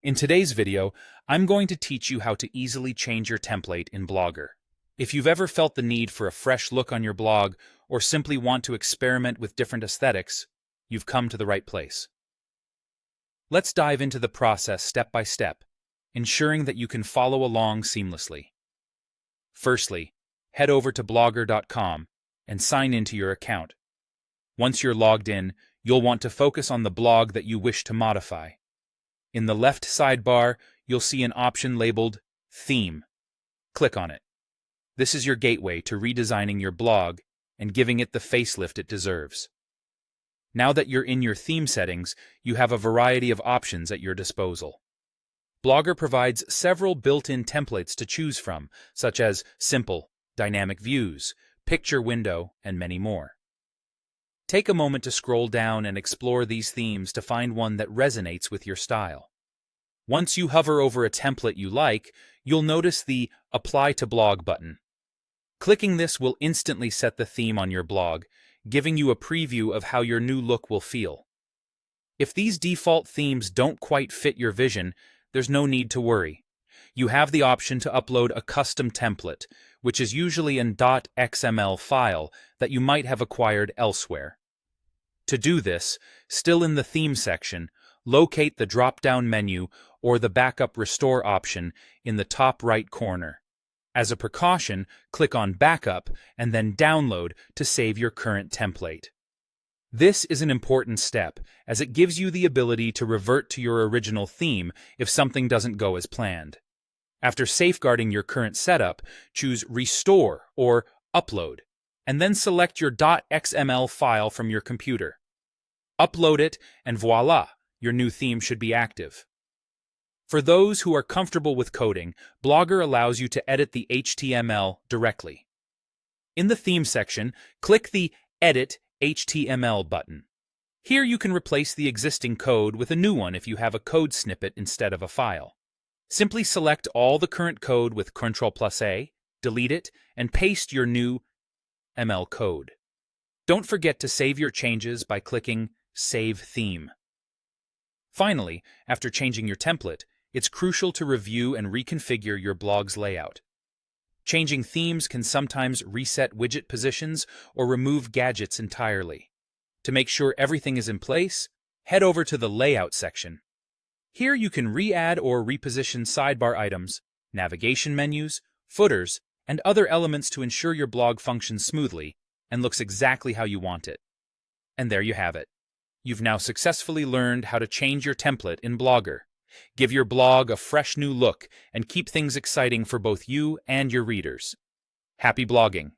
In today's video, I'm going to teach you how to easily change your template in Blogger. If you've ever felt the need for a fresh look on your blog or simply want to experiment with different aesthetics, you've come to the right place. Let's dive into the process step by step, ensuring that you can follow along seamlessly. Firstly, head over to blogger.com and sign into your account. Once you're logged in, you'll want to focus on the blog that you wish to modify. In the left sidebar, you'll see an option labeled Theme. Click on it. This is your gateway to redesigning your blog and giving it the facelift it deserves. Now that you're in your theme settings, you have a variety of options at your disposal. Blogger provides several built-in templates to choose from, such as Simple, Dynamic Views, Picture Window, and many more. Take a moment to scroll down and explore these themes to find one that resonates with your style. Once you hover over a template you like, you'll notice the Apply to Blog button. Clicking this will instantly set the theme on your blog, giving you a preview of how your new look will feel. If these default themes don't quite fit your vision, there's no need to worry. You have the option to upload a custom template, which is usually an .xml file that you might have acquired elsewhere. To do this, still in the theme section, locate the drop-down menu or the Backup Restore option in the top right corner. As a precaution, click on Backup and then Download to save your current template. This is an important step, as it gives you the ability to revert to your original theme if something doesn't go as planned. After safeguarding your current setup, choose Restore or Upload, and then select your .xml file from your computer. Upload it, and voila, your new theme should be active. For those who are comfortable with coding, Blogger allows you to edit the HTML directly. In the theme section, click the Edit HTML button. Here you can replace the existing code with a new one if you have a code snippet instead of a file. Simply select all the current code with Ctrl+A, delete it, and paste your new ML code. Don't forget to save your changes by clicking Save Theme. Finally, after changing your template, it's crucial to review and reconfigure your blog's layout. Changing themes can sometimes reset widget positions or remove gadgets entirely. To make sure everything is in place, head over to the Layout section. Here you can re-add or reposition sidebar items, navigation menus, footers, and other elements to ensure your blog functions smoothly and looks exactly how you want it. And there you have it. You've now successfully learned how to change your template in Blogger. Give your blog a fresh new look and keep things exciting for both you and your readers. Happy blogging!